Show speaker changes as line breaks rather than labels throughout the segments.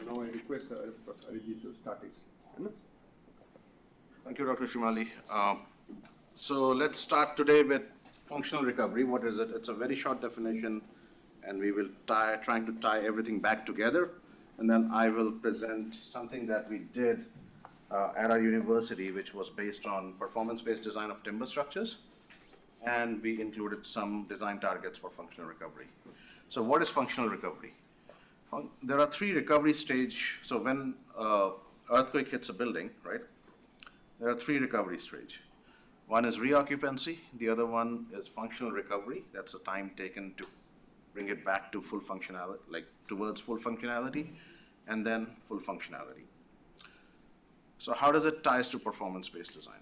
now I request Arijit to start his.
Thank you, Dr. Shimali. So let's start today with functional recovery. What is it? It's a very short definition, and we will trying to tie everything back together. And then I will present something that we did at our university, which was based on performance-based design of timber structures. And we included some design targets for functional recovery. So what is functional recovery? There are three recovery stages. So when earthquake hits a building, right? There are three recovery stages. One is reoccupancy. The other one is functional recovery. That's the time taken to bring it back to full functionality, like towards full functionality, and then full functionality. So how does it ties to performance-based design?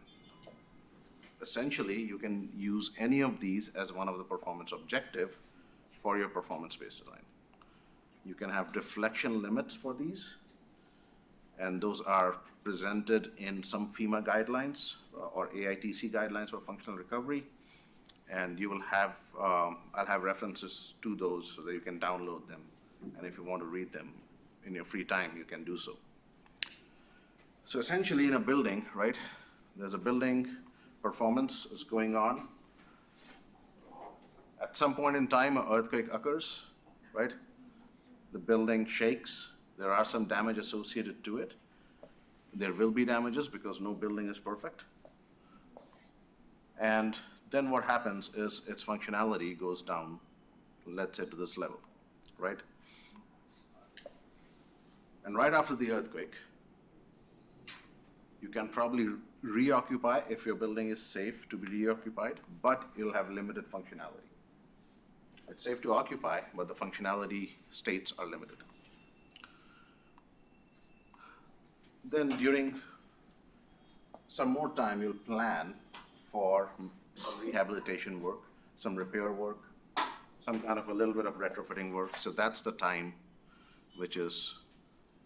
Essentially, you can use any of these as one of the performance objective for your performance-based design. You can have deflection limits for these, and those are presented in some FEMA guidelines or AITC guidelines for functional recovery. And you will have, I'll have references to those so that you can download them. And if you want to read them in your free time, you can do so. So essentially in a building, right, there's a building, performance is going on. At some point in time, an earthquake occurs, right? The building shakes. There are some damage associated to it. There will be damages because no building is perfect. And then what happens is its functionality goes down, let's say to this level, right? And right after the earthquake, you can probably reoccupy if your building is safe to be reoccupied, but you'll have limited functionality. It's safe to occupy, but the functionality states are limited. Then during some more time, you'll plan for some rehabilitation work, some repair work, some kind of a little bit of retrofitting work. So that's the time which is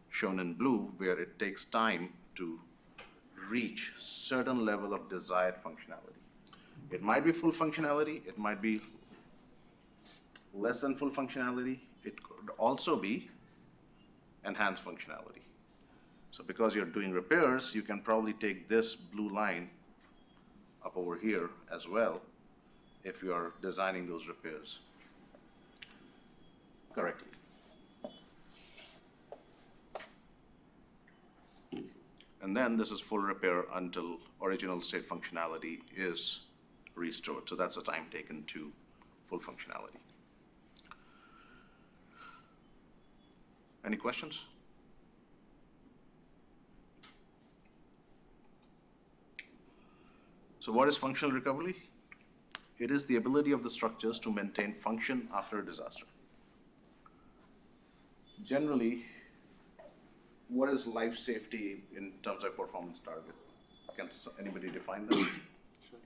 shown in blue, where it takes time to reach certain level of desired functionality. It might be full functionality, it might be less than full functionality. It could also be enhanced functionality. So because you're doing repairs, you can probably take this blue line up over here as well if you are designing those repairs correctly. And then this is full repair until original state functionality is restored. So that's the time taken to full functionality. Any questions? So what is functional recovery? It is the ability of the structures to maintain function after a disaster. Generally, what is life safety in terms of performance target? Can anybody define that? Sure.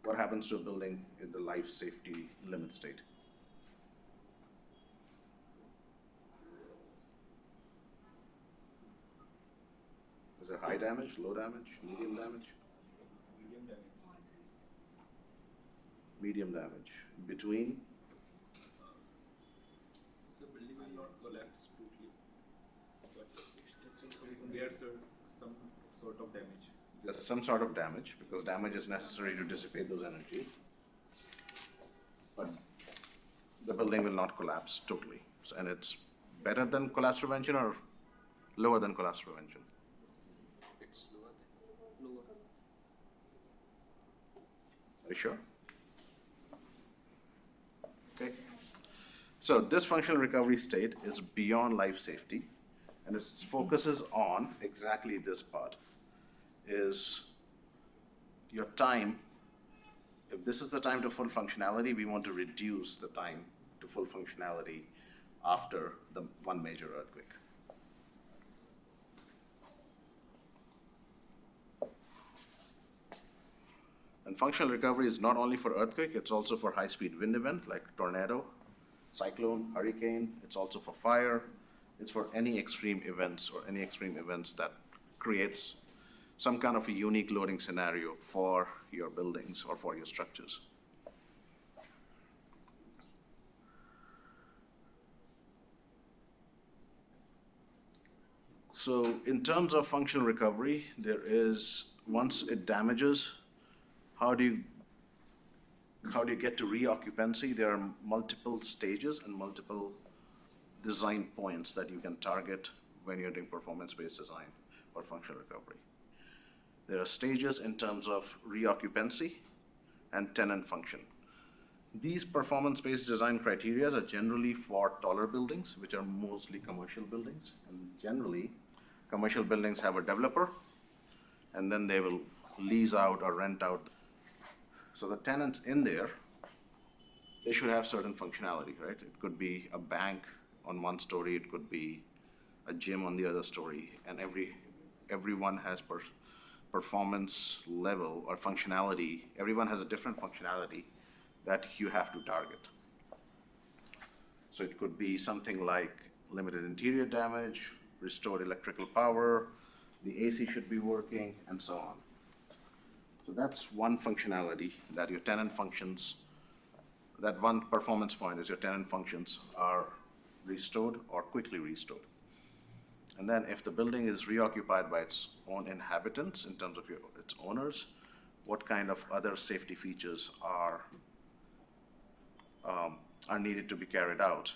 What happens to a building in the life safety limit state? Is there high damage, low damage, medium damage?
Medium damage.
Medium damage. Between?
The building will not collapse totally, but there's some sort of damage.
There's some sort of damage, because damage is necessary to dissipate those energies. But the building will not collapse totally. So, and it's better than collapse prevention or lower than collapse prevention?
It's lower.
Are you sure? Okay. So this functional recovery state is beyond life safety, and it focuses on exactly this part, is your time. If this is the time to full functionality, we want to reduce the time to full functionality after the one major earthquake. And functional recovery is not only for earthquake, it's also for high-speed wind event like tornado, cyclone, hurricane. It's also for fire. It's for any extreme events that creates some kind of a unique loading scenario for your buildings or for your structures. So in terms of functional recovery, there is, once it damages, how do you get to reoccupancy? There are multiple stages and multiple design points that you can target when you're doing performance-based design or functional recovery. There are stages in terms of reoccupancy and tenant function. These performance-based design criteria are generally for taller buildings, which are mostly commercial buildings. And generally, commercial buildings have a developer, and then they will lease out or rent out. So the tenants in there, they should have certain functionality, right? It could be a bank on one story, it could be a gym on the other story, and everyone has performance level or functionality. Everyone has a different functionality that you have to target. So it could be something like limited interior damage, restored electrical power, the AC should be working, and so on. So that's one functionality that your tenant functions, that one performance point is your tenant functions are restored or quickly restored. And then if the building is reoccupied by its own inhabitants in terms of its owners, what kind of other safety features are needed to be carried out?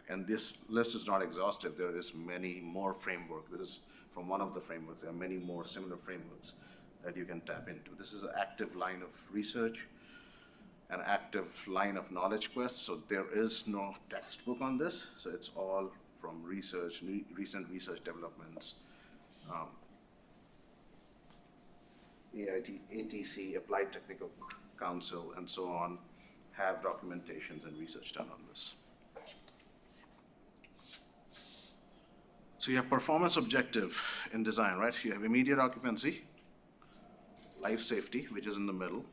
And this list is not exhaustive. There is many more frameworks. This is from one of the frameworks. There are many more similar frameworks that you can tap into. This is an active line of research, an active line of knowledge quest. So there is no textbook on this. So it's all from research, recent research developments, ATC, Applied Technical Council, and so on, have documentations and research done on this. So you have performance objective in design, right? You have immediate occupancy, life safety, which is in the middle,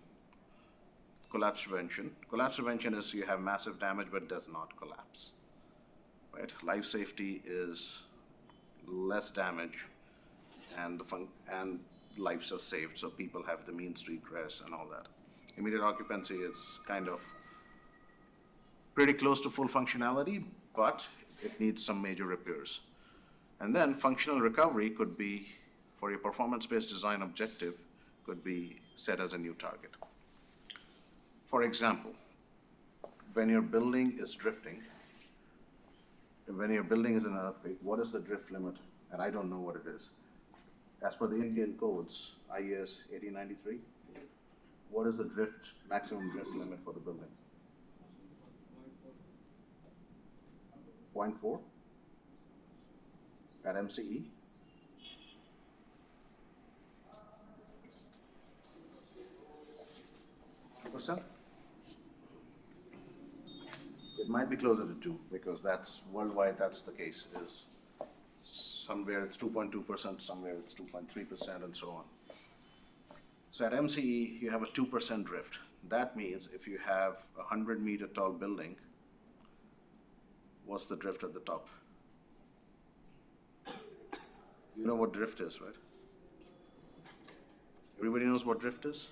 collapse prevention. Collapse prevention is you have massive damage but does not collapse, right? Life safety is less damage and lives are saved, so people have the means to egress and all that. Immediate occupancy is kind of pretty close to full functionality, but it needs some major repairs. And then functional recovery could be, for your performance-based design objective, could be set as a new target. For example, when your building is drifting, when your building is in an earthquake, what is the drift limit? And I don't know what it is. As per the Indian codes, IAS 1893, what is the maximum drift limit for the building? 0.4 at MCE? %? It might be closer to 2 because that's worldwide, that's the case, is somewhere it's 2.2%, somewhere it's 2.3%, and so on. So at MCE, you have a 2% drift. That means if you have a 100-meter tall building, what's the drift at the top? You know what drift is, right? Everybody knows what drift is?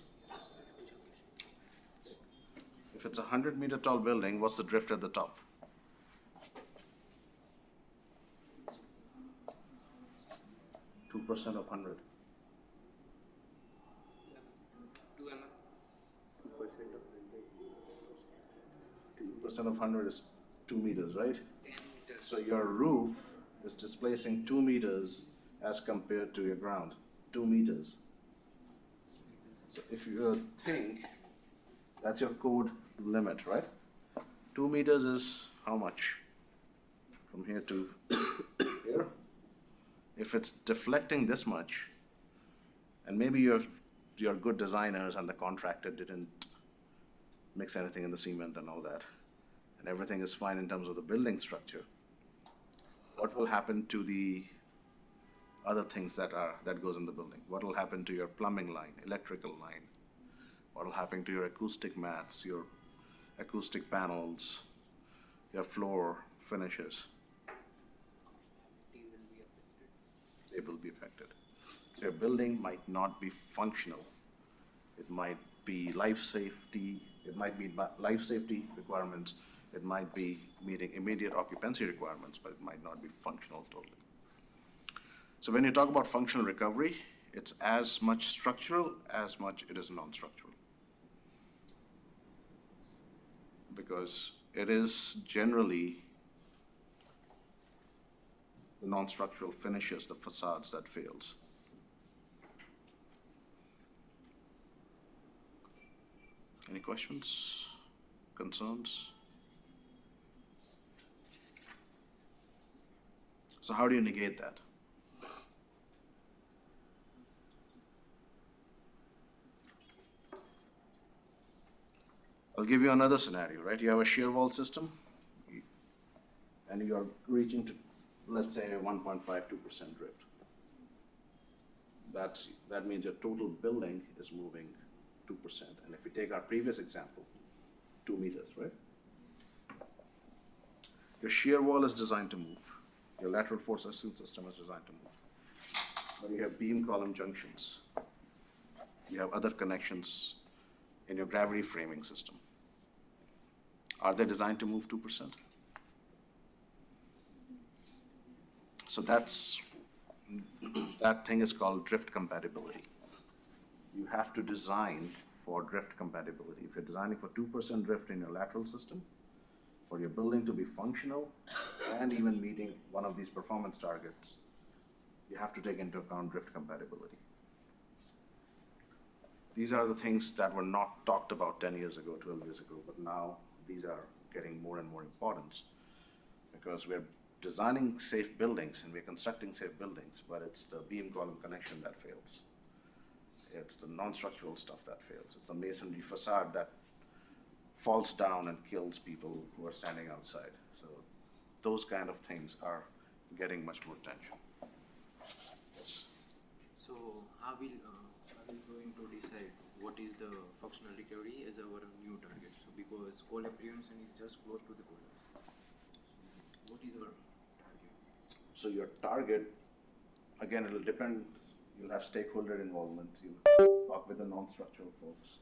If it's a 100-meter tall building, what's the drift at the top? Two percent of 100.
2 mm.
2% of 100 is 2 meters, right?
10 meters.
So your roof is displacing 2 meters as compared to your ground, 2 meters. So if you think, that's your code limit, right? 2 meters is how much? From here to here? If it's deflecting this much, and maybe you're good designers and the contractor didn't mix anything in the cement and all that, and everything is fine in terms of the building structure, what will happen to the other things that goes in the building? What will happen to your plumbing line, electrical line? What will happen to your acoustic mats, your acoustic panels, your floor finishes? They will be affected. Your building might not be functional. It might be life safety. It might be life safety requirements. It might be meeting immediate occupancy requirements, but it might not be functional totally. So when you talk about functional recovery, it's as much structural as much it is non-structural. Because it is generally the non-structural finishes, the facades that fails. Any questions, concerns? So how do you negate that? I'll give you another scenario, right? You have a shear wall system, and you are reaching to, let's say, 1.52% drift. That means your total building is moving 2%. And if we take our previous example, 2 meters, right? Your shear wall is designed to move. Your lateral force system is designed to move. But you have beam column junctions. You have other connections in your gravity framing system. Are they designed to move 2%? So that thing is called drift compatibility. You have to design for drift compatibility. If you're designing for 2% drift in your lateral system, for your building to be functional and even meeting one of these performance targets, you have to take into account drift compatibility. These are the things that were not talked about 10 years ago, 12 years ago, but now these are getting more and more important because we're designing safe buildings and we're constructing safe buildings, but it's the beam column connection that fails. It's the non-structural stuff that fails. It's the masonry facade that falls down and kills people who are standing outside. So those kind of things are getting much more attention. Yes.
So how will going to decide what is the functional recovery as our new target? So because collapse prevention is just close to the collapse. So what is our target?
So your target, again, it'll depend. You'll have stakeholder involvement. You'll talk with the non-structural folks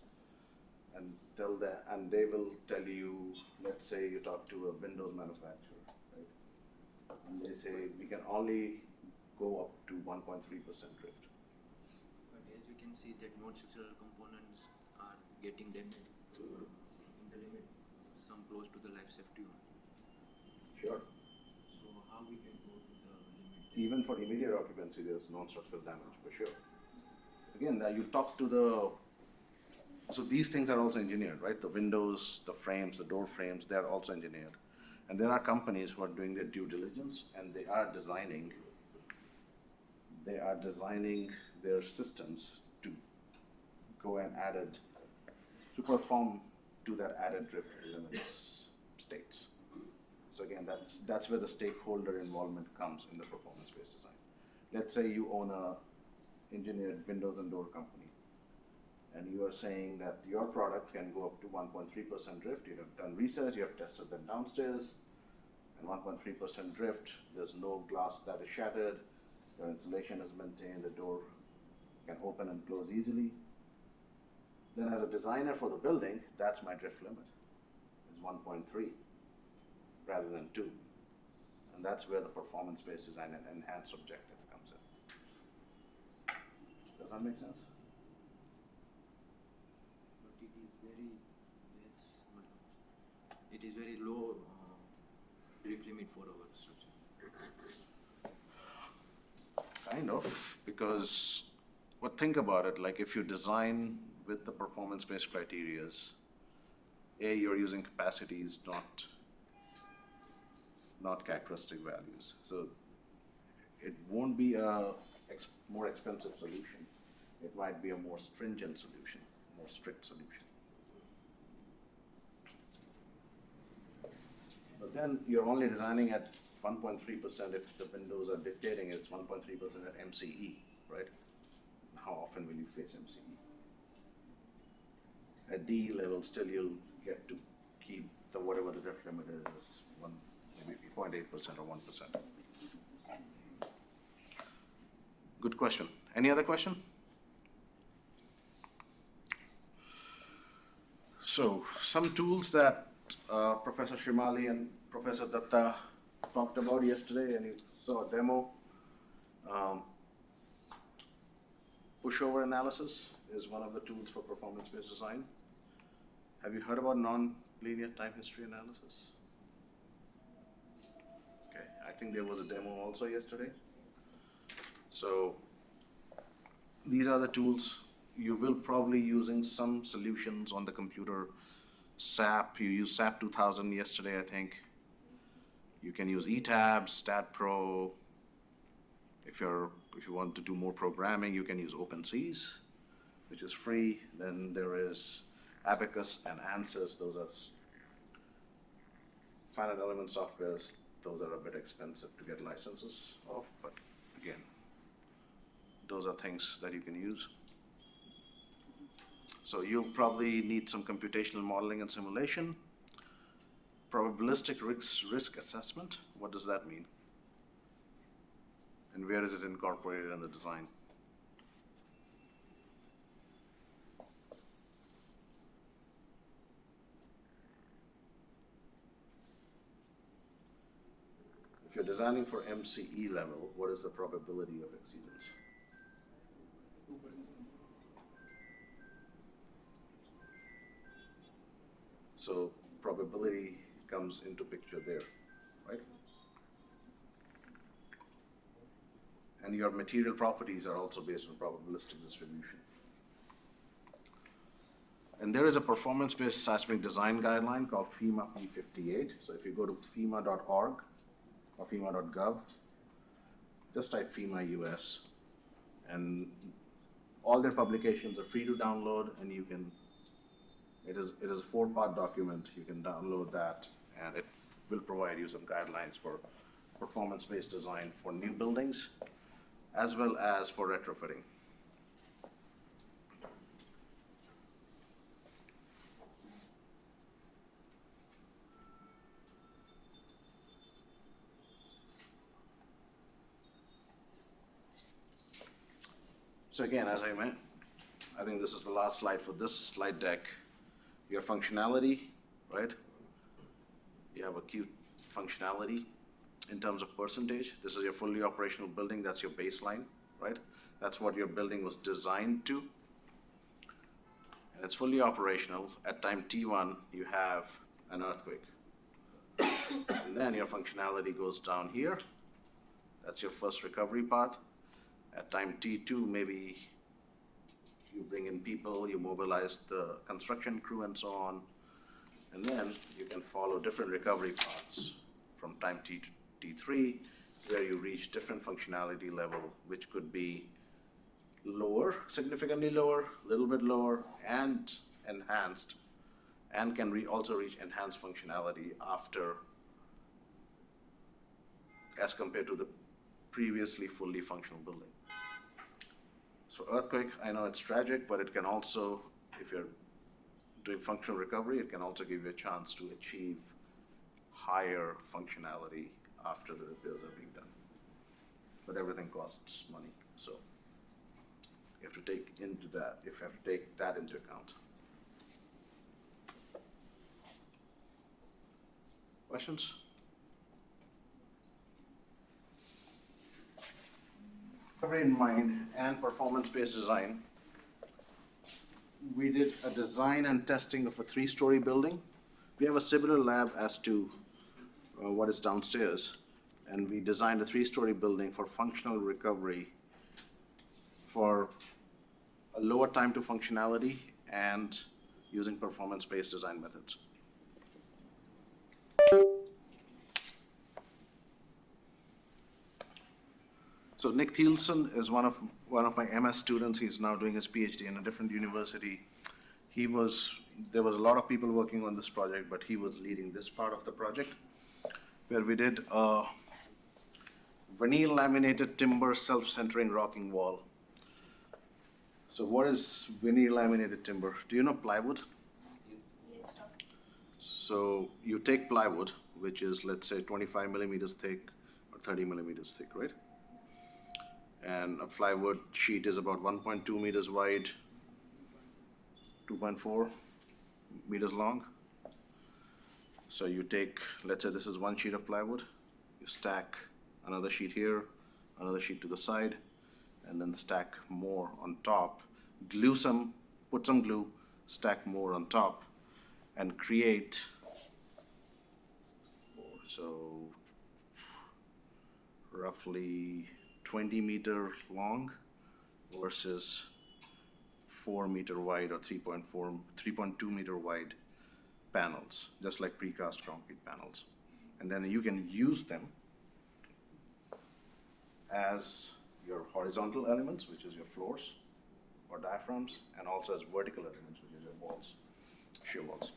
and tell them, and they will tell you, let's say you talk to a windows manufacturer, right? And they say, we can only go up to 1.3% drift.
But as we can see that non-structural components are getting damaged in the limit, some close to the life safety only.
Sure.
So how we can go to the limit?
Even for immediate occupancy, there's non-structural damage for sure. Again, you talk to the, so these things are also engineered, right? The windows, the frames, the door frames, they're also engineered. And there are companies who are doing their due diligence and they are designing their systems to go and to perform to that added drift limits states. So again, that's where the stakeholder involvement comes in the performance-based design. Let's say you own a engineered windows and door company, and you are saying that your product can go up to 1.3% drift. You have done research, you have tested them downstairs, and 1.3% drift, there's no glass that is shattered, your insulation is maintained, the door can open and close easily. Then as a designer for the building, that's my drift limit, is 1.3 rather than 2. And that's where the performance-based design and enhanced objective comes in. Does that make sense?
But it is very less, it is very low drift limit for our structure.
Kind of, because think about it, like if you design with the performance-based criterias, you're using capacities, not characteristic values. So it won't be a more expensive solution. It might be a more stringent solution, more strict solution. But then you're only designing at 1.3% if the windows are dictating it's 1.3% at MCE, right? How often will you face MCE? At D level, still you'll get to keep whatever the drift limit is, maybe 0.8% or 1%. Good question. Any other question? So some tools that Professor Shrimali and Professor Datta talked about yesterday, and you saw a demo. Um, Pushover analysis is one of the tools for performance-based design. Have you heard about non-linear time history analysis? Okay, I think there was a demo also yesterday. So these are the tools. You will probably using some solutions on the computer. SAP, you used SAP 2000 yesterday, I think. You can use eTabs, StatPro. If you want to do more programming, you can use OpenSeas, which is free. Then there is Abacus and Ansys. Those are finite element softwares. Those are a bit expensive to get licenses of, but again, those are things that you can use. So you'll probably need some computational modeling and simulation. Probabilistic risk assessment, what does that mean? And where is it incorporated in the design? If you're designing for MCE level, what is the probability of exceedance?
2%.
So probability comes into picture there, right? And your material properties are also based on probabilistic distribution. And there is a performance-based seismic design guideline called FEMA P58. So if you go to FEMA.org or FEMA.gov, just type FEMA US, and all their publications are free to download, and you can. It is a 4-part document. You can download that, and it will provide you some guidelines for performance-based design for new buildings, as well as for retrofitting. So again, as I meant, I think this is the last slide for this slide deck. Your functionality, right? You have acute functionality in terms of percentage. This is your fully operational building. That's your baseline, right? That's what your building was designed to. And it's fully operational. At time T1, you have an earthquake. And then your functionality goes down here. That's your first recovery path. At time T2, maybe you bring in people, you mobilize the construction crew and so on. And then you can follow different recovery paths from time T to T3, where you reach different functionality level, which could be lower, significantly lower, a little bit lower, and enhanced, and can also reach enhanced functionality after, as compared to the previously fully functional building. So earthquake, I know it's tragic, but it can also, if you're doing functional recovery, it can also give you a chance to achieve higher functionality after the repairs are being done. But everything costs money, so you have to take that into account. Questions? In mind and performance-based design, we did a design and testing of a 3-story building. We have a similar lab as to what is downstairs, and we designed a 3-story building for functional recovery for a lower time to functionality and using performance-based design methods. So Nick Thielsen is one of my MS students. He's now doing his PhD in a different university. There was a lot of people working on this project, but he was leading this part of the project, where we did a vinyl laminated timber self-centering rocking wall. So what is vinyl laminated timber? Do you know plywood?
Yes, sir.
So you take plywood, which is, let's say, 25 millimeters thick or 30 millimeters thick, right? And a plywood sheet is about 1.2 meters wide, 2.4 meters long. So you take, let's say this is one sheet of plywood, you stack another sheet here, another sheet to the side, and then stack more on top. Glue some, put some glue, stack more on top, and create, so roughly 20-meter long versus 4-meter wide or 3.2-meter wide panels, just like precast concrete panels. And then you can use them as your horizontal elements, which is your floors or diaphragms, and also as vertical elements, which is your walls, shear walls.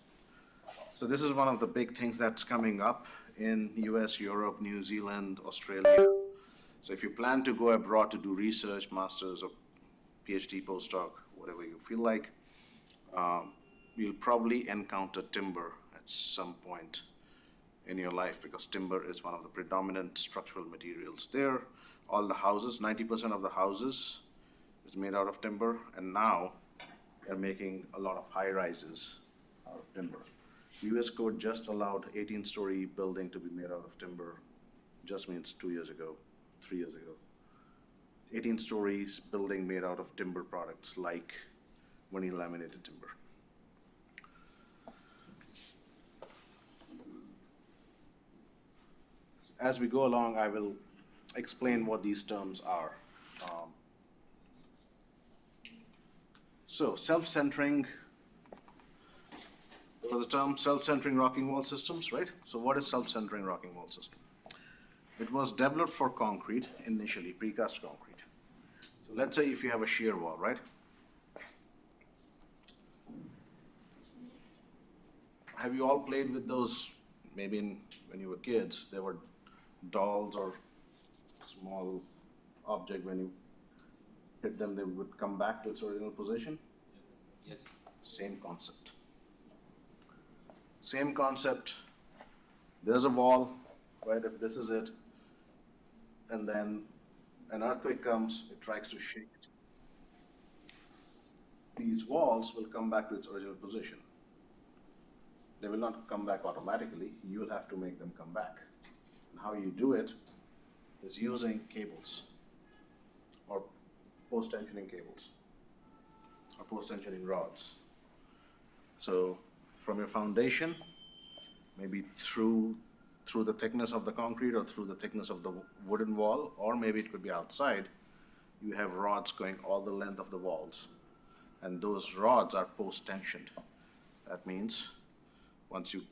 So this is one of the big things that's coming up in US, Europe, New Zealand, Australia. So if you plan to go abroad to do research, master's or PhD, postdoc, whatever you feel like, you'll probably encounter timber at some point in your life, because timber is one of the predominant structural materials there. All the houses, 90% of the houses is made out of timber, and now they're making a lot of high rises out of timber. US code just allowed 18-story building to be made out of timber, just means 2 years ago, 3 years ago. 18 stories building made out of timber products like vinyl laminated timber. As we go along, I will explain what these terms are. So self-centering, there was the term self-centering rocking wall systems, right? So what is self-centering rocking wall system? It was developed for concrete initially, precast concrete. So let's say if you have a shear wall, right? Have you all played with those, maybe when you were kids, there were dolls or small object, when you hit them, they would come back to its original position?
Yes.
Same concept. Same concept. There's a wall, right? If this is it, and then an earthquake comes, it tries to shake it. These walls will come back to its original position. They will not come back automatically. You will have to make them come back. And how you do it is using cables or post-tensioning cables or post-tensioning rods. So from your foundation, maybe through the thickness of the concrete or through the thickness of the wooden wall, or maybe it could be outside, you have rods going all the length of the walls. And those rods are post-tensioned. That means once you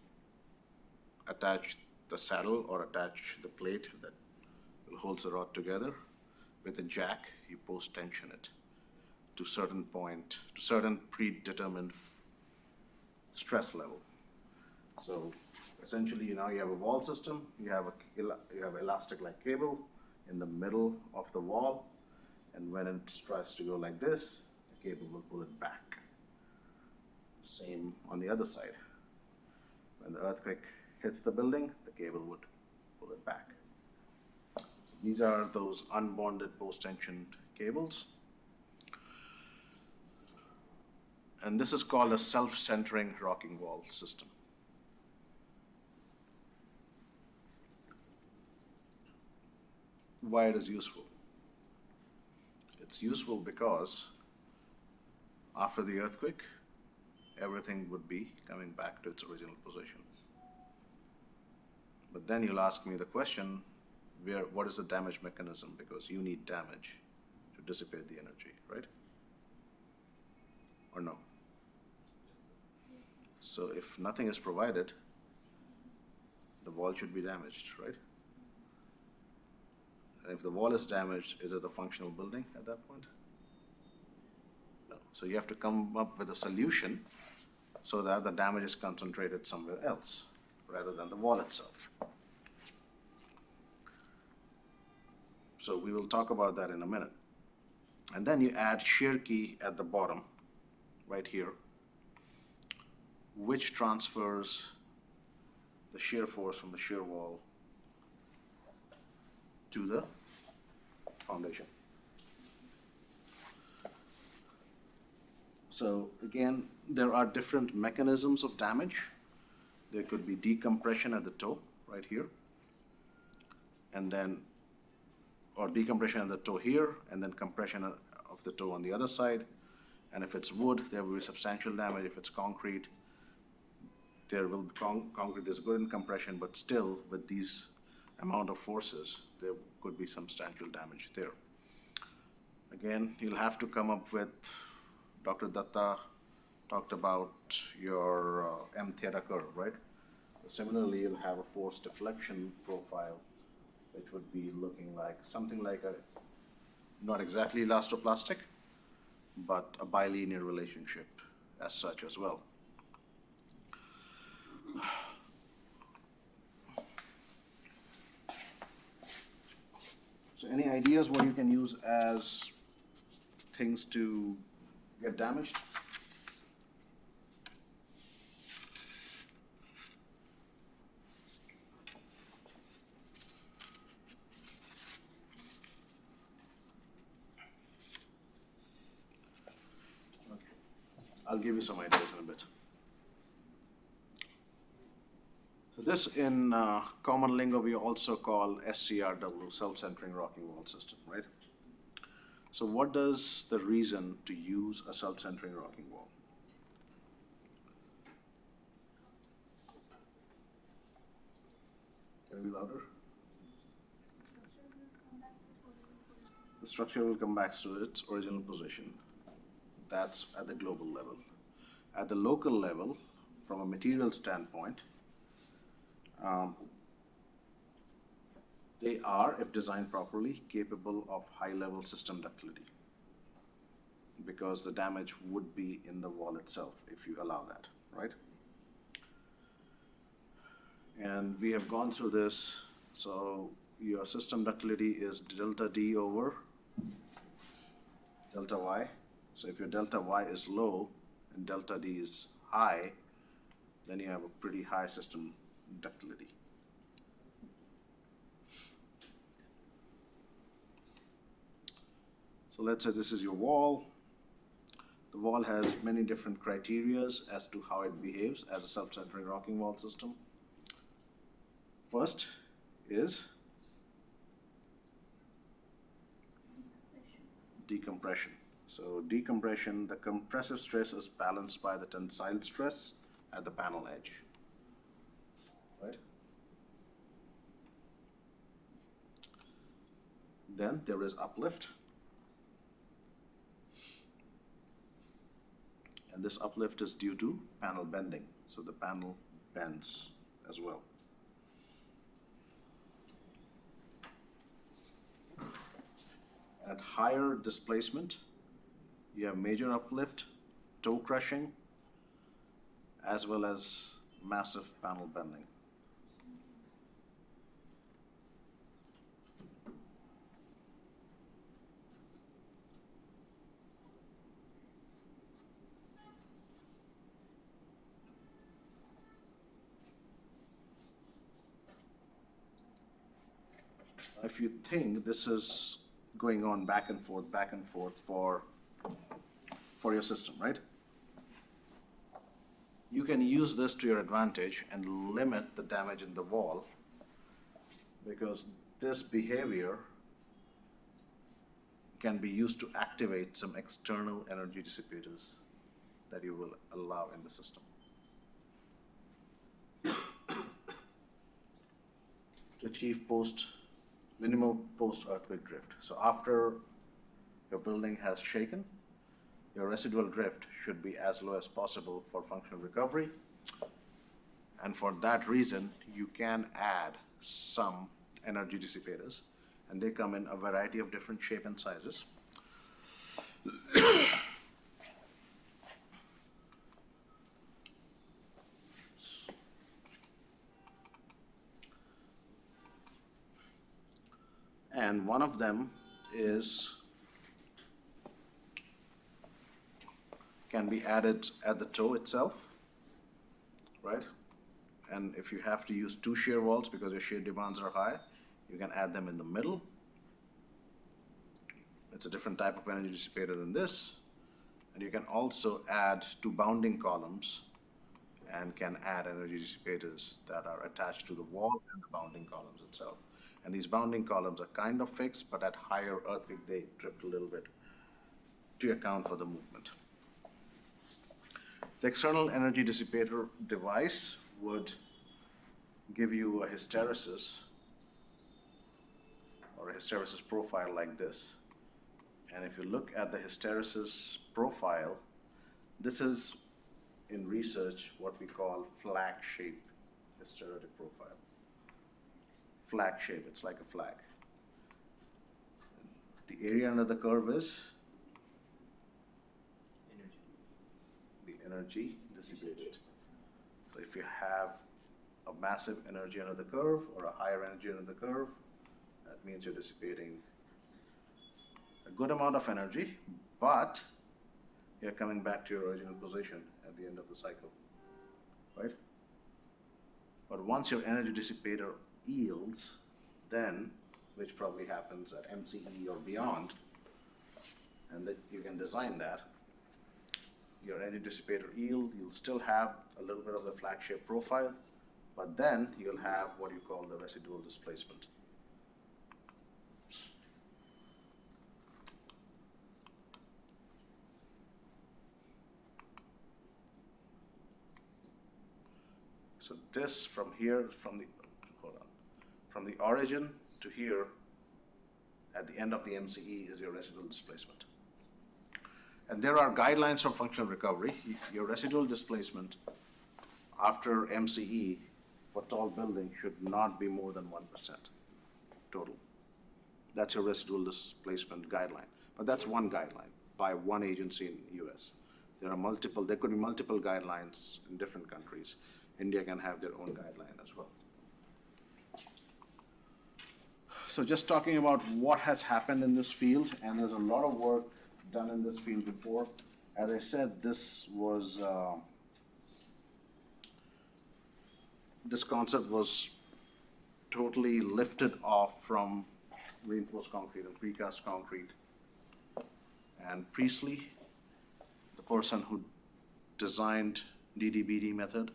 attach the saddle or attach the plate that holds the rod together, with a jack, you post-tension it to certain point, to certain predetermined stress level. So essentially, now you have a wall system, you have elastic-like cable in the middle of the wall, and when it tries to go like this, the cable will pull it back. Same on the other side. When the earthquake hits the building, the cable would pull it back. So these are those unbonded post-tensioned cables. And this is called a self-centering rocking wall system. Why it is useful? It's useful because after the earthquake, everything would be coming back to its original position. But then you'll ask me the question, what is the damage mechanism? Because you need damage to dissipate the energy, right? Or no? So if nothing is provided, the wall should be damaged, right? And if the wall is damaged, is it a functional building at that point? No. So you have to come up with a solution so that the damage is concentrated somewhere else rather than the wall itself. So we will talk about that in a minute. And then you add shear key at the bottom, right here, which transfers the shear force from the shear wall to the foundation. So again, there are different mechanisms of damage. There could be decompression at the toe, right here. And then or decompression of the toe here, and then compression of the toe on the other side. And if it's wood, there will be substantial damage. If it's concrete, there will be concrete is good in compression, but still with these amount of forces, there could be substantial damage there. Again, you'll have to come up with, Dr. Datta talked about your M theta curve, right? Similarly, you'll have a force deflection profile, which would be looking like something like a, not exactly elastoplastic, but a bilinear relationship as such as well. So any ideas what you can use as things to get damaged? Okay. I'll give you some ideas in a bit. So this in common lingo we also call SCRW, self-centering rocking wall system, right? So what does the reason to use a self-centering rocking wall? Can you be louder? The structure will come back to its original position. That's at the global level. At the local level, from a material standpoint, they are, if designed properly, capable of high-level system ductility, because the damage would be in the wall itself if you allow that, right? And we have gone through this, so your system ductility is delta D over delta Y. So if your delta Y is low and delta D is high, then you have a pretty high system ductility. So let's say this is your wall. The wall has many different criterias as to how it behaves as a self-centering rocking wall system. First is decompression. So decompression, the compressive stress is balanced by the tensile stress at the panel edge, right? Then there is uplift. And this uplift is due to panel bending. So the panel bends as well. At higher displacement, you have major uplift, toe crushing, as well as massive panel bending. If you think this is going on back and forth for your system, right? You can use this to your advantage and limit the damage in the wall, because this behavior can be used to activate some external energy dissipators that you will allow in the system. To achieve minimal post-earthquake drift. So after your building has shaken, your residual drift should be as low as possible for functional recovery. And for that reason, you can add some energy dissipators, and they come in a variety of different shape and sizes. And one of them can be added at the toe itself, right? And if you have to use two shear walls because your shear demands are high, you can add them in the middle. It's a different type of energy dissipator than this. And you can also add two bounding columns and can add energy dissipators that are attached to the wall and the bounding columns itself. And these bounding columns are kind of fixed, but at higher earthquake, they drift a little bit to account for the movement. The external energy dissipator device would give you a hysteresis or a hysteresis profile like this. And if you look at the hysteresis profile, this is in research what we call flag shape hysteretic profile. Flag shape, it's like a flag. The area under the curve is
Energy.
the energy dissipated. So if you have a massive energy under the curve or a higher energy under the curve, that means you're dissipating a good amount of energy, but you're coming back to your original position at the end of the cycle, right? But once your energy dissipator yields, then, which probably happens at MCE or beyond, and that you can design that, your energy dissipator yield, you'll still have a little bit of the flag shape profile, but then you'll have what you call the residual displacement. So this from here, from the origin to here, at the end of the MCE is your residual displacement. And there are guidelines for functional recovery. Your residual displacement after MCE for tall building should not be more than 1% total. That's your residual displacement guideline. But that's one guideline by one agency in US. There could be multiple guidelines in different countries. India can have their own guideline as well. So just talking about what has happened in this field, and there's a lot of work done in this field before. As I said, this concept was totally lifted off from reinforced concrete and precast concrete. And Priestley, the person who designed DDBD method,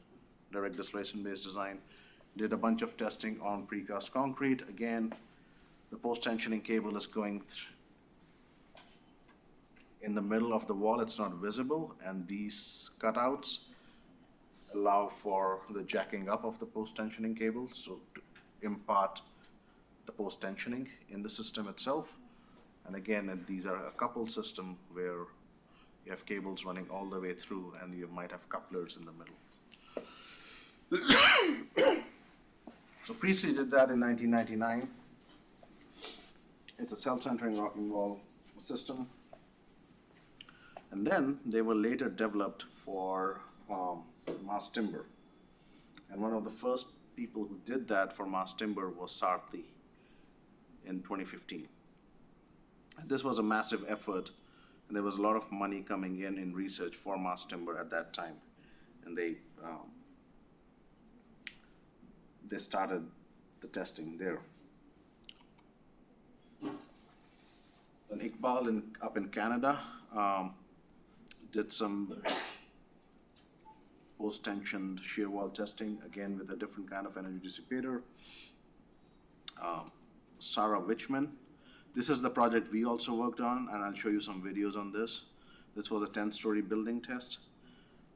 direct displacement based design, did a bunch of testing on precast concrete. Again, the post-tensioning cable is going in the middle of the wall. It's not visible, and these cutouts allow for the jacking up of the post-tensioning cable, so to impart the post-tensioning in the system itself. And again, these are a coupled system where you have cables running all the way through, and you might have couplers in the middle. So Priestley did that in 1999. It's a self-centering rocking wall system. And then they were later developed for mass timber. And one of the first people who did that for mass timber was Sarthi in 2015. And this was a massive effort, and there was a lot of money coming in research for mass timber at that time. And they started the testing there. Then Iqbal up in Canada did some post-tensioned shear wall testing, again with a different kind of energy dissipator. Sarah Wichman, this is the project we also worked on, and I'll show you some videos on this. This was a 10-story building test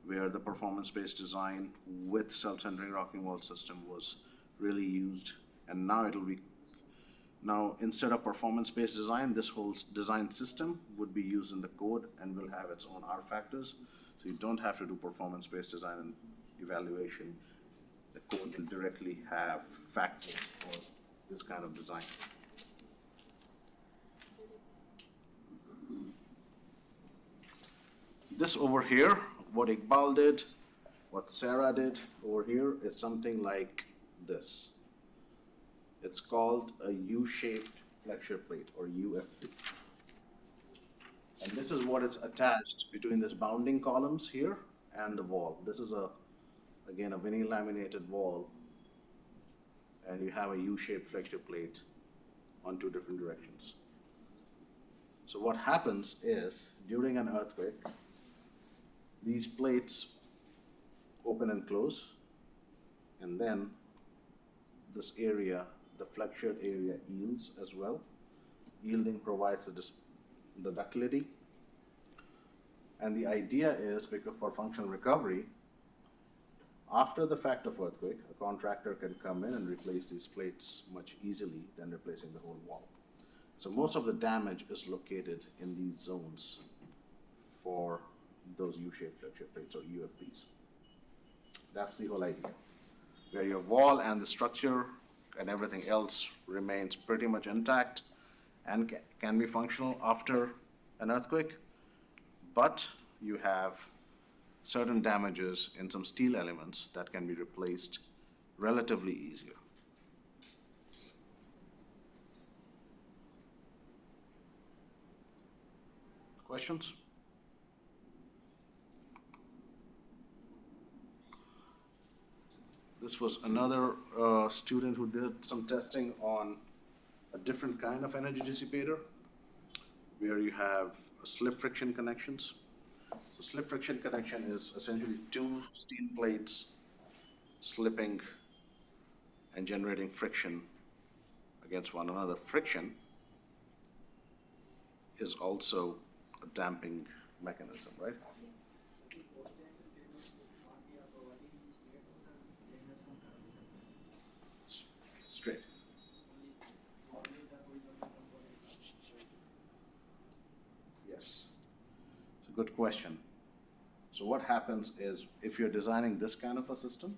where the performance-based design with self-centering rocking wall system was really used, and now instead of performance-based design, this whole design system would be used in the code and will have its own R factors. So you don't have to do performance-based design and evaluation. The code will directly have factors for this kind of design. This over here, what Iqbal did, what Sarah did over here is something like this. It's called a U-shaped flexure plate, or UFP. And this is what is attached between these bounding columns here and the wall. This is again a vinyl laminated wall, and you have a U-shaped flexure plate on two different directions. So what happens is, during an earthquake, these plates open and close, and then this area the flexure area yields as well. Yielding provides the ductility. And the idea is, because for functional recovery, after the fact of earthquake, a contractor can come in and replace these plates much easily than replacing the whole wall. So most of the damage is located in these zones for those U-shaped flexure plates or UFPs. That's the whole idea, where your wall and the structure and everything else remains pretty much intact and can be functional after an earthquake, but you have certain damages in some steel elements that can be replaced relatively easier. Questions? This was another student who did some testing on a different kind of energy dissipator, where you have slip friction connections. So slip friction connection is essentially two steel plates slipping and generating friction against one another. Friction is also a damping mechanism, right? Straight. Yes. It's a good question. So what happens is, if you're designing this kind of a system,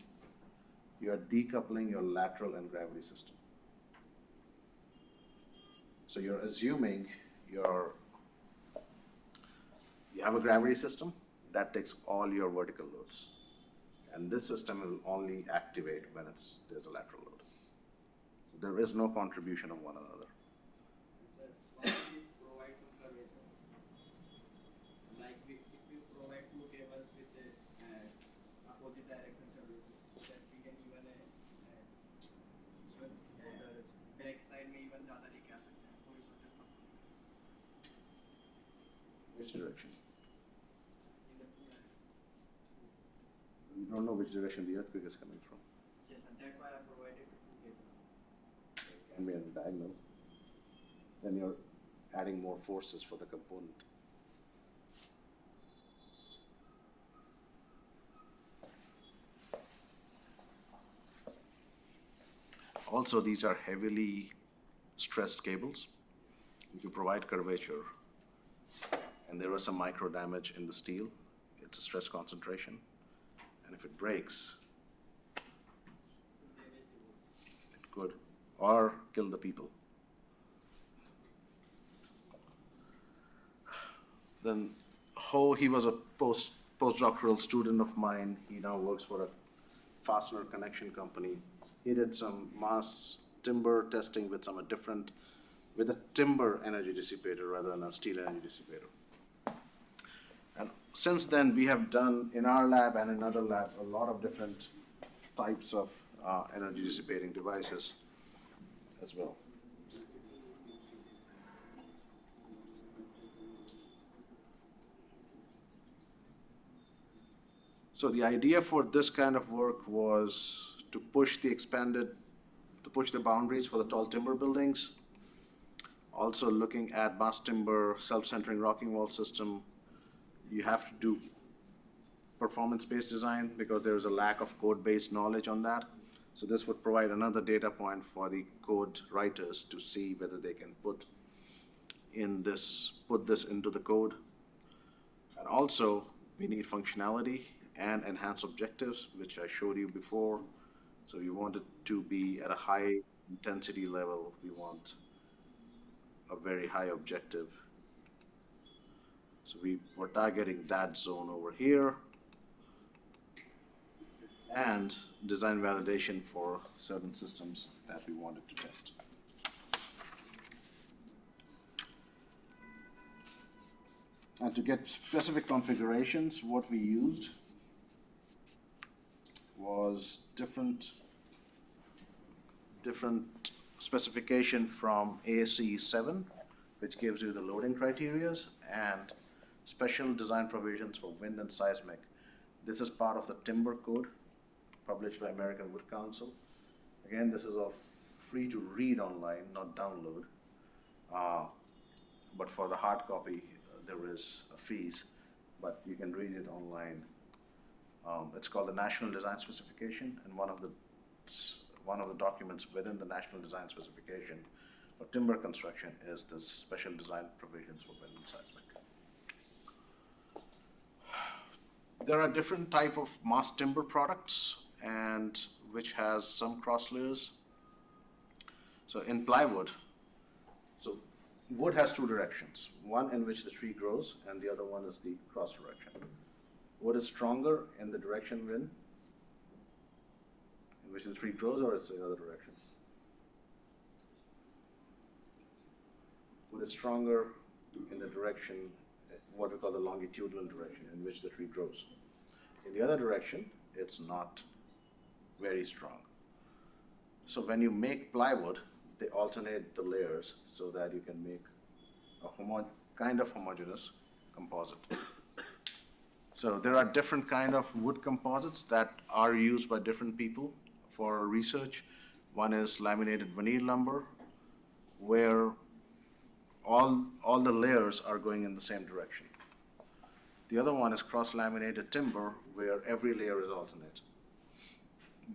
you're decoupling your lateral and gravity system. So you're assuming you have a gravity system that takes all your vertical loads. And this system will only activate when there's a lateral load. So there is no contribution of one another.
Sir, why we provide some curvature? Like if we provide two cables with the opposite direction curvature, that we can even back side में even ज़्यादा लेके आ सकते हैं horizontal
Which direction?
in the two directions.
You don't know which direction the earthquake is coming from.
Yes, and that's why I provided two cables.
It can be at a diagonal. Then you're adding more forces for the component. Also, these are heavily stressed cables. If you provide curvature and there was some micro damage in the steel, it's a stress concentration. And if it breaks, it could, or kill the people. Then Ho, he was a postdoctoral student of mine. He now works for a fastener connection company. He did some mass timber testing with with a timber energy dissipator rather than a steel energy dissipator. And since then, we have done in our lab and in other labs a lot of different types of energy dissipating devices as well. So the idea for this kind of work was to push the boundaries for the tall timber buildings. Also looking at mass timber, self-centering rocking wall system, you have to do performance-based design because there is a lack of code-based knowledge on that. So this would provide another data point for the code writers to see whether they can put this into the code. And also, we need functionality and enhanced objectives, which I showed you before. So we want it to be at a high intensity level. We want a very high objective. So we were targeting that zone over here. And design validation for certain systems that we wanted to test. And to get specific configurations, what we used was different specification from ASCE 7, which gives you the loading criterias, and special design provisions for wind and seismic. This is part of the timber code published by American Wood Council. Again, this is of free to read online, not download. But for the hard copy, there is a fees, but you can read it online. It's called the National Design Specification, and one of the documents within the National Design Specification for timber construction is the special design provisions for wind and seismic. There are different type of mass timber products, and which has some cross layers. So in plywood, so wood has two directions, one in which the tree grows and the other one is the cross direction. Wood is stronger in the direction in which the tree grows, or it's the other direction? Wood is stronger in the direction, what we call the longitudinal direction in which the tree grows. In the other direction, it's not very strong. So when you make plywood, they alternate the layers so that you can make a kind of homogeneous composite. So there are different kind of wood composites that are used by different people for research. One is laminated veneer lumber, where all the layers are going in the same direction. The other one is cross-laminated timber, where every layer is alternate,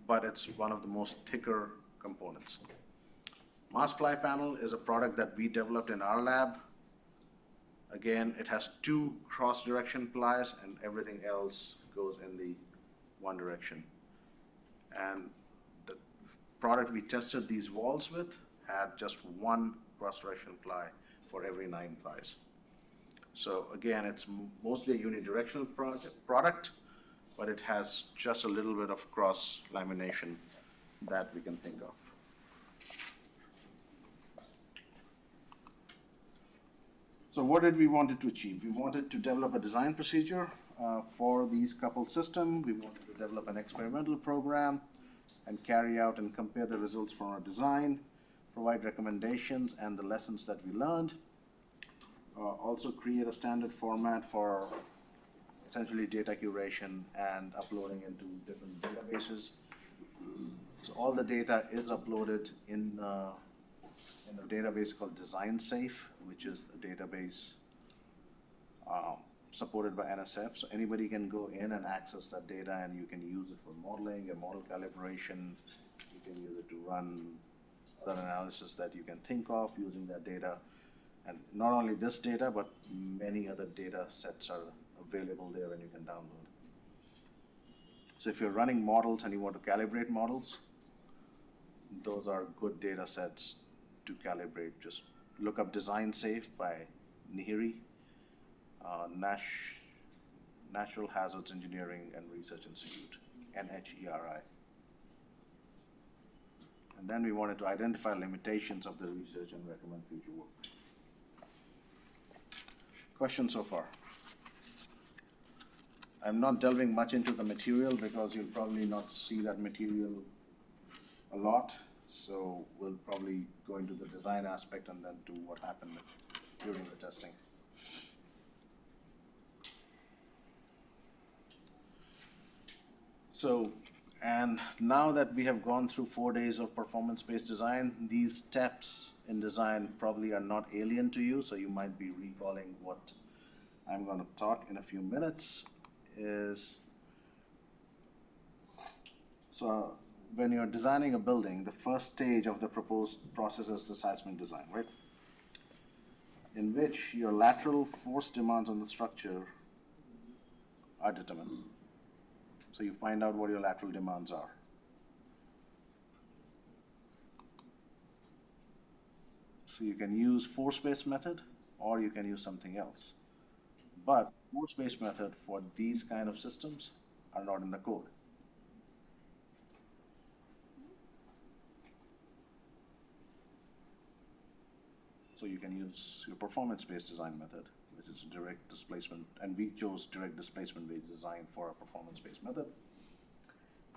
but it's one of the most thicker components. Mass ply panel is a product that we developed in our lab. Again, it has two cross-direction plies and everything else goes in the one direction. And the product we tested these walls with had just one cross-direction ply for every 9 plies. So again, it's mostly a unidirectional product, but it has just a little bit of cross-lamination that we can think of. So what did we wanted to achieve? We wanted to develop a design procedure for these coupled systems. We wanted to develop an experimental program and carry out and compare the results from our design, provide recommendations and the lessons that we learned. Also create a standard format for essentially data curation and uploading into different databases. So all the data is uploaded in a database called Design Safe, which is a database supported by NSF. So anybody can go in and access that data, and you can use it for modeling and model calibration. You can use it to run other analysis that you can think of using that data. And not only this data, but many other data sets are available there and you can download. So if you're running models and you want to calibrate models, those are good data sets to calibrate. Just look up Design Safe by NHERI, Natural Hazards Engineering and Research Institute, NHERI. And then we wanted to identify limitations of the research and recommend future work. Questions so far? I'm not delving much into the material because you'll probably not see that material a lot. So we'll probably go into the design aspect and then do what happened during the testing. So, and now that we have gone through 4 days of performance-based design, these steps in design probably are not alien to you, so you might be recalling what I'm going to talk in a few minutes. So when you're designing a building, the first stage of the proposed process is the seismic design, right? In which your lateral force demands on the structure are determined. So you find out what your lateral demands are. So you can use force-based method or you can use something else. But force-based method for these kind of systems are not in the code. So you can use your performance-based design method, which is a direct displacement, and we chose direct displacement-based design for a performance-based method.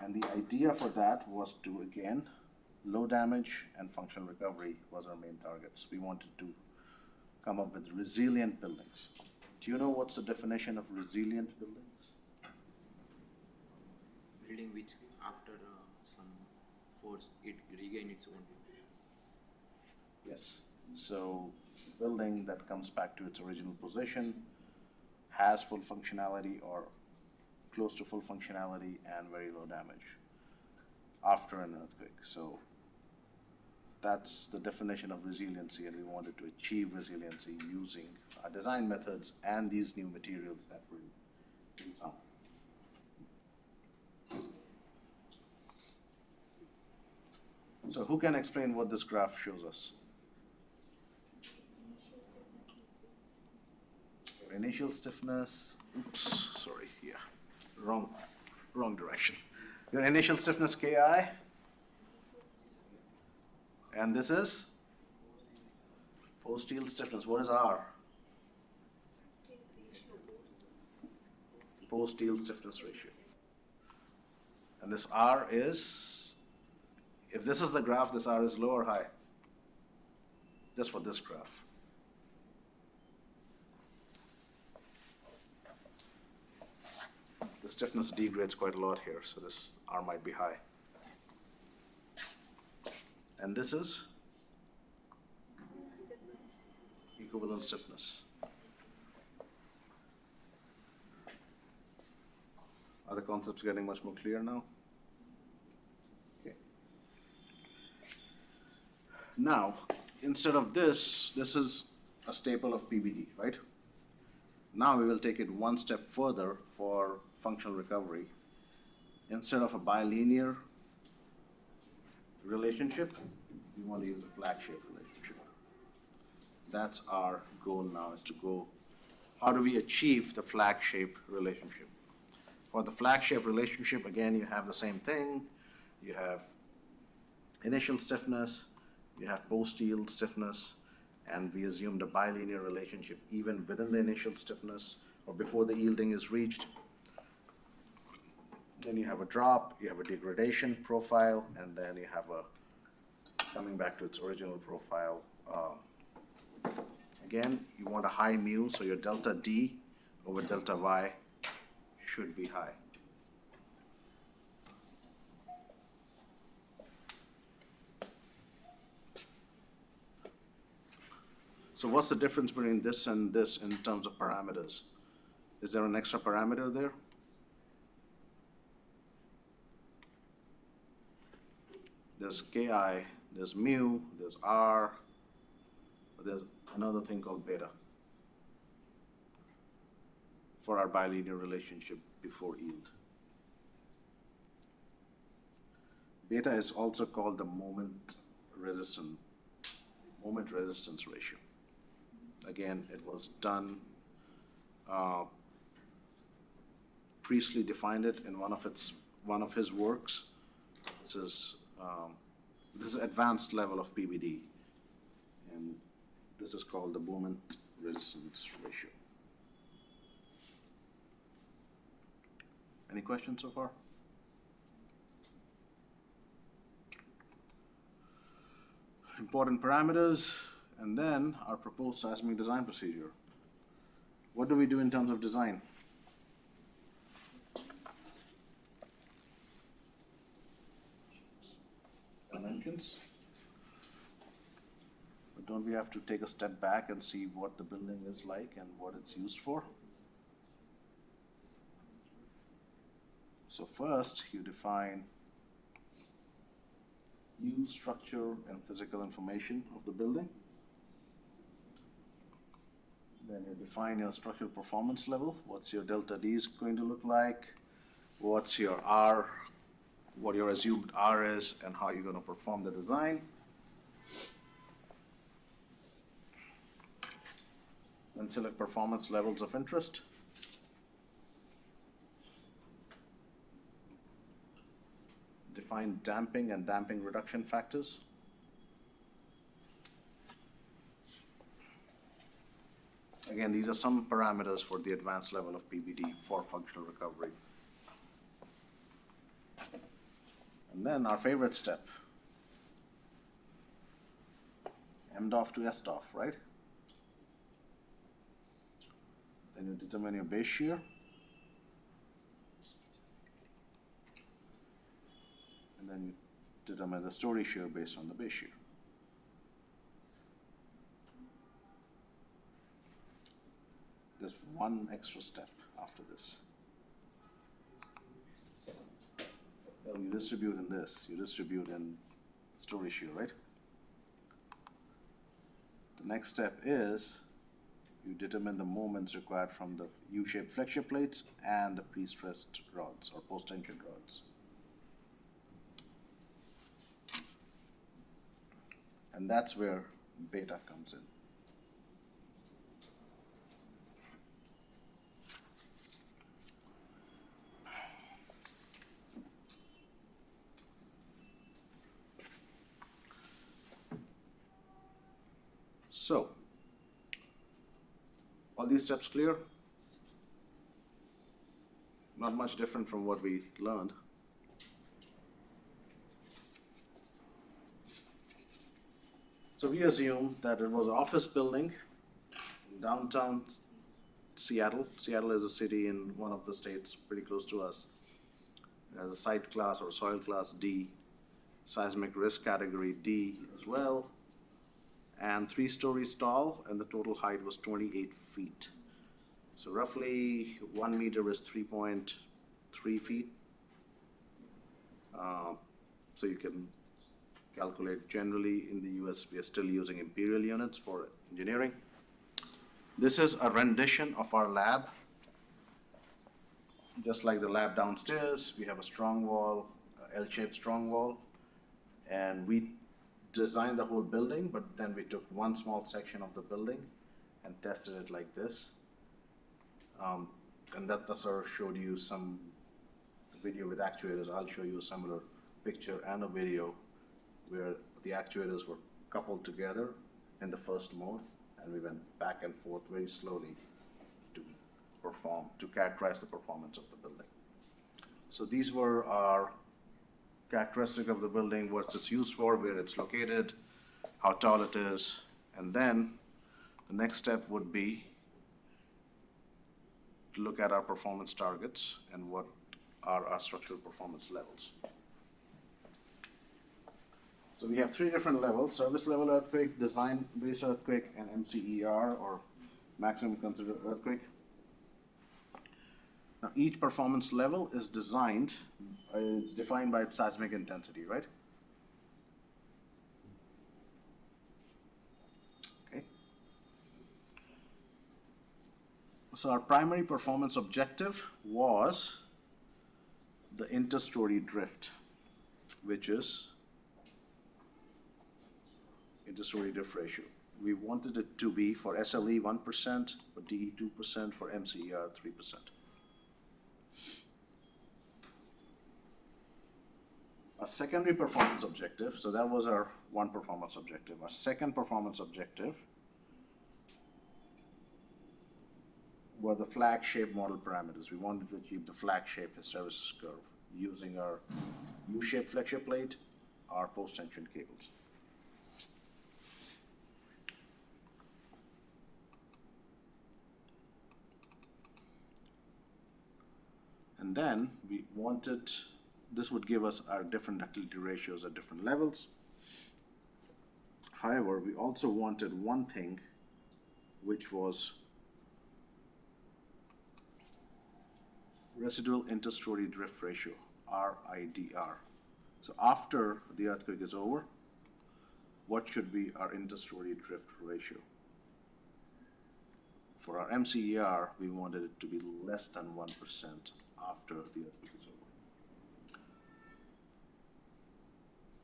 And the idea for that was to, again, low damage and functional recovery was our main targets. We wanted to come up with resilient buildings. Do you know what's the definition of resilient buildings?
Building which after some force it regain its own position.
Yes. So building that comes back to its original position has full functionality or close to full functionality and very low damage after an earthquake. So that's the definition of resiliency, and we wanted to achieve resiliency using our design methods and these new materials that were in town. So who can explain what this graph shows us? Initial stiffness, oops, sorry, yeah, wrong direction. Your initial stiffness Ki, and this is post-yield stiffness. What is R? Post-yield stiffness ratio. And this R is, if this is the graph, this R is low or high? Just for this graph. The stiffness degrades quite a lot here, so this R might be high. And this is equivalent stiffness. Are the concepts getting much more clear now? Okay. Now, instead of this is a staple of PBD, right? Now we will take it one step further for functional recovery. Instead of a bilinear relationship, we want to use a flag shape relationship. That's our goal now, is to go, how do we achieve the flag shape relationship? For the flag shape relationship, again, you have the same thing. You have initial stiffness, you have post-yield stiffness, and we assumed a bilinear relationship even within the initial stiffness or before the yielding is reached. Then you have a drop, you have a degradation profile, and then you have a coming back to its original profile. Again, you want a high mu, so your delta D over delta Y should be high. So what's the difference between this and this in terms of parameters? Is there an extra parameter there? There's Ki, there's mu, there's R, but there's another thing called beta for our bilinear relationship before yield. Beta is also called the moment resistance ratio. Again, it was done, Priestley defined it in one of his works. This is advanced level of PBD, and this is called the moment resistance ratio. Any questions so far? Important parameters, and then our proposed seismic design procedure. What do we do in terms of design? Dimensions. But don't we have to take a step back and see what the building is like and what it's used for? So first, you define use, structure, and physical information of the building. Then you define your structural performance level. What's your delta D is going to look like? What's your R? What your assumed R is, and how you're going to perform the design. Then select performance levels of interest. Define damping and damping reduction factors. Again, these are some parameters for the advanced level of PBD for functional recovery. And then our favorite step, MDOF to SDOF, right? Then you determine your base shear. And then you determine the story shear based on the base shear. there's one extra step after this. Well, you distribute in this, you distribute in story shear, right? The next step is you determine the moments required from the U-shaped flexure plates and the pre-stressed rods or post-tension rods. And that's where beta comes in. So, all these steps clear? Not much different from what we learned. So we assume that it was an office building in downtown Seattle. Seattle is a city in one of the states pretty close to us. It has a site class or soil class D, seismic risk category D as well, and 3 stories tall, and the total height was 28 feet. So roughly 1 meter is 3.3 feet. So you can calculate. Generally in the US, we are still using imperial units for engineering. This is a rendition of our lab. Just like the lab downstairs, we have a strong wall, L-shaped strong wall, and we designed the whole building, but then we took one small section of the building and tested it like this. And that sort of showed you some video with actuators. I'll show you a similar picture and a video where the actuators were coupled together in the first mode, and we went back and forth very slowly to characterize the performance of the building. So these were our characteristic of the building, what it's used for, where it's located, how tall it is, and then the next step would be to look at our performance targets and what are our structural performance levels. So we have 3 different levels: service level earthquake, design base earthquake, and MCER, or maximum considered earthquake. Now each performance level is defined by its seismic intensity, right? Okay. So our primary performance objective was the interstory drift, which is interstory drift ratio. We wanted it to be for SLE 1%, for DE 2%, for MCER 3%. Our secondary performance objective, so that was our one performance objective. Our second performance objective were the flag shape model parameters. We wanted to achieve the flag shape hysteresis curve using our U-shaped flexure plate, our post-tension cables. And then we wanted, this would give us our different ductility ratios at different levels. However, we also wanted one thing, which was residual interstory drift ratio, RIDR. So after the earthquake is over, what should be our interstory drift ratio? For our MCER, we wanted it to be less than 1% after the earthquake is over.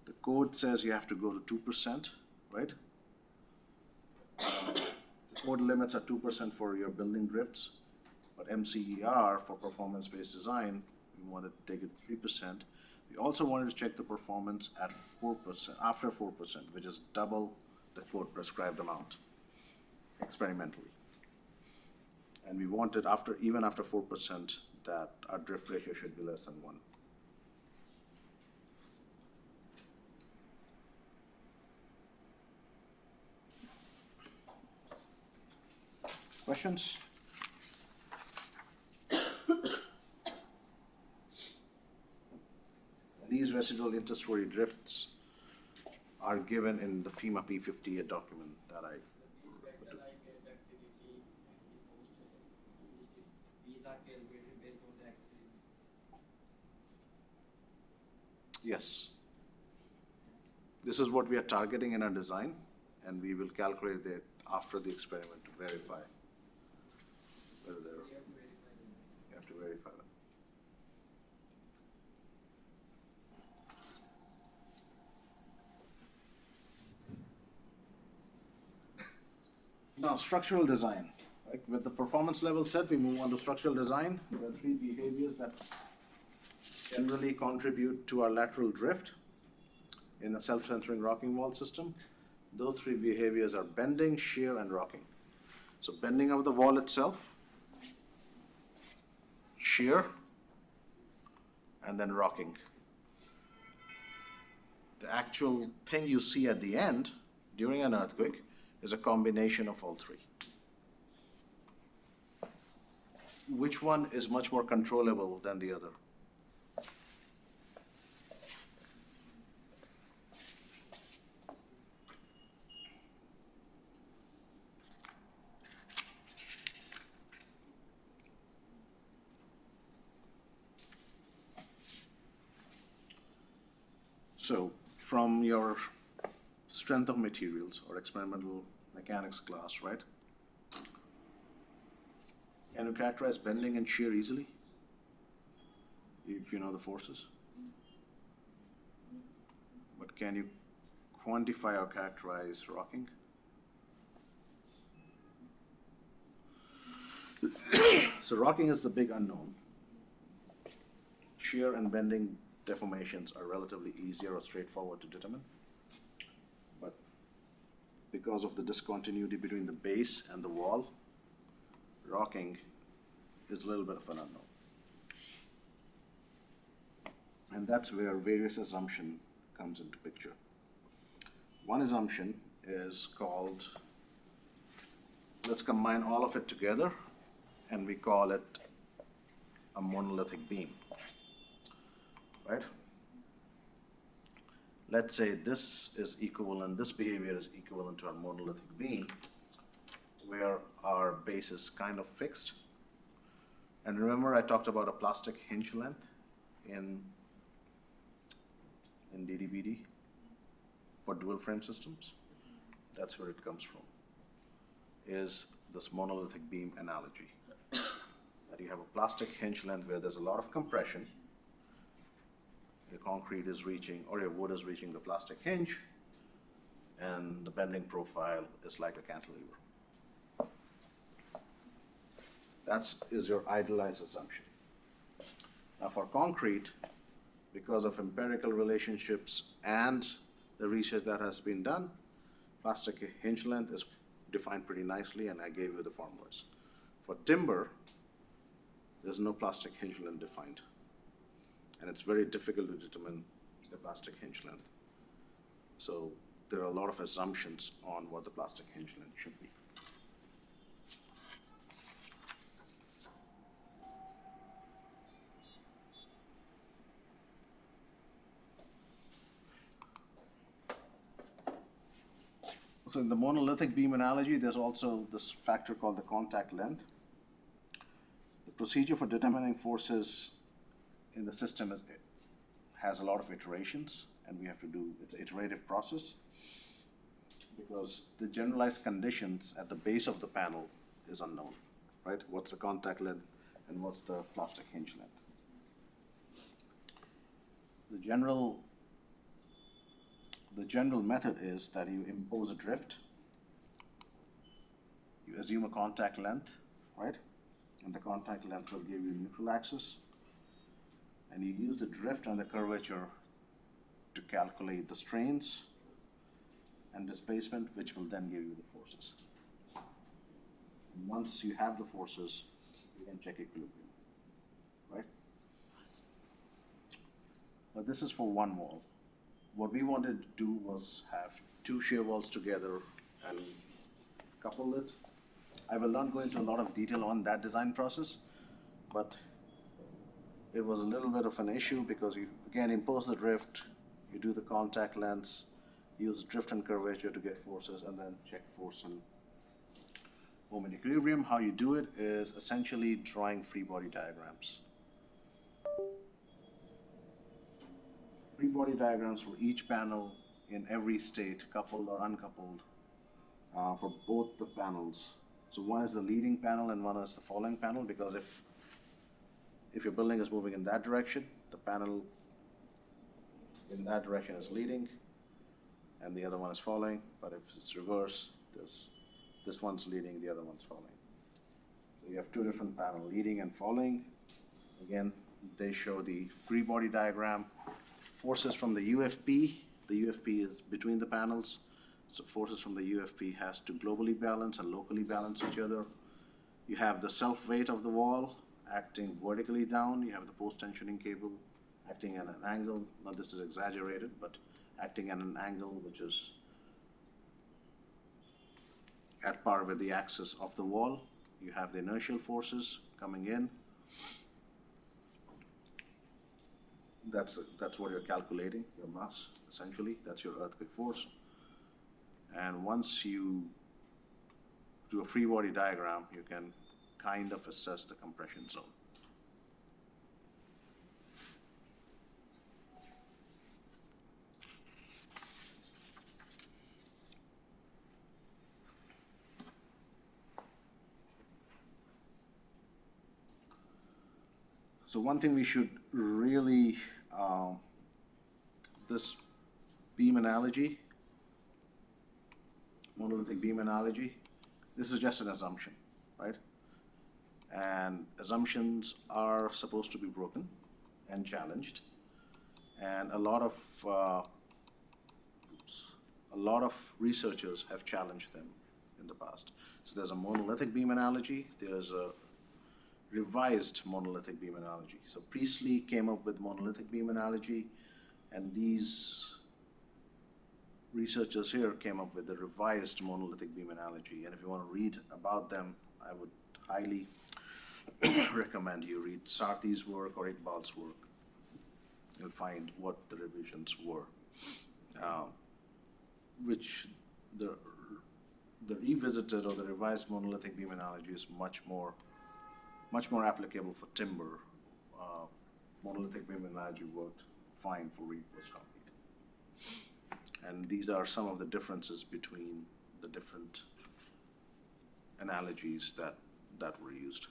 The code says you have to go to 2%, right? The code limits are 2% for your building drifts, but MCER for performance-based design, we wanted to take it 3%. We also wanted to check the performance at 4%, after 4%, which is double the code prescribed amount experimentally. And we wanted even after 4% that our drift ratio should be less than 1. Questions? These residual interstory drifts are given in the FEMA P58 document that I
Is that the like ductility and the post these are calculated based on the experience.
Yes. This is what we are targeting in our design, and we will calculate that after the experiment to verify whether they're,
You have to verify them.
you have to verify them. Now, structural design. Like with the performance level set, we move on to structural design. There are three behaviors that generally contribute to our lateral drift in a self-centering rocking wall system. Those three behaviors are bending, shear, and rocking. So bending of the wall itself, shear, and then rocking. The actual thing you see at the end during an earthquake is a combination of all three. Which one is much more controllable than the other? So, from your strength of materials or experimental mechanics class, right? Can you characterize bending and shear easily? If you know the forces? But can you quantify or characterize rocking? So rocking is the big unknown. Shear and bending deformations are relatively easier or straightforward to determine. But because of the discontinuity between the base and the wall, rocking is a little bit of an unknown. And that's where various assumption comes into picture. One assumption is called, let's combine all of it together, and we call it a monolithic beam, right? Let's say this is equivalent, this behavior is equivalent to a monolithic beam, where our base is kind of fixed. And remember I talked about a plastic hinge length in DDBD for dual frame systems? That's where it comes from, is this monolithic beam analogy. That you have a plastic hinge length where there's a lot of compression, your concrete is reaching, or your wood is reaching the plastic hinge, and the bending profile is like a cantilever. That is your idealized assumption. Now for concrete, because of empirical relationships and the research that has been done, plastic hinge length is defined pretty nicely, and I gave you the formulas. For timber, there's no plastic hinge length defined, and it's very difficult to determine the plastic hinge length. So there are a lot of assumptions on what the plastic hinge length should be. So in the monolithic beam analogy, there's also this factor called the contact length. The procedure for determining forces in the system has a lot of iterations, and we have to do, it's an iterative process, because the generalized conditions at the base of the panel is unknown, right? What's the contact length and what's the plastic hinge length? The general method is that you impose a drift, you assume a contact length, right? And the contact length will give you neutral axis. And you use the drift and the curvature to calculate the strains and displacement, which will then give you the forces. And once you have the forces, you can check equilibrium, right? But this is for one wall. What we wanted to do was have two shear walls together and couple it. I will not go into a lot of detail on that design process, but it was a little bit of an issue because you, again, impose the drift, you do the contact lengths, use drift and curvature to get forces, and then check force home in equilibrium, how you do it is essentially drawing free body diagrams. Free body diagrams for each panel in every state, coupled or uncoupled, for both the panels. So one is the leading panel and one is the following panel, because if your building is moving in that direction, the panel in that direction is leading and the other one is following. But if it's reverse, this one's leading, the other one's following. So you have two different panels, leading and following. Again, they show the free body diagram. Forces from the UFP is between the panels. So forces from the UFP has to globally balance and locally balance each other. You have the self-weight of the wall acting vertically down. You have the post-tensioning cable acting at an angle. Now this is exaggerated, but acting at an angle which is at par with the axis of the wall. You have the inertial forces coming in. That's what you're calculating, your mass, essentially. That's your earthquake force. And once you do a free body diagram, you can kind of assess the compression zone. So one thing we should really, this beam analogy, monolithic beam analogy, this is just an assumption, right? And assumptions are supposed to be broken and challenged. And a lot of researchers have challenged them in the past. So there's a monolithic beam analogy, there's a revised monolithic beam analogy. So Priestley came up with monolithic beam analogy, and these researchers here came up with the revised monolithic beam analogy. And if you want to read about them, I would highly recommend you read Sarthi's work or Iqbal's work. You'll find what the revisions were, which the revisited or the revised monolithic beam analogy is much more applicable for timber. Monolithic beam analogy worked fine for reinforced concrete. And these are some of the differences between the different analogies that were used.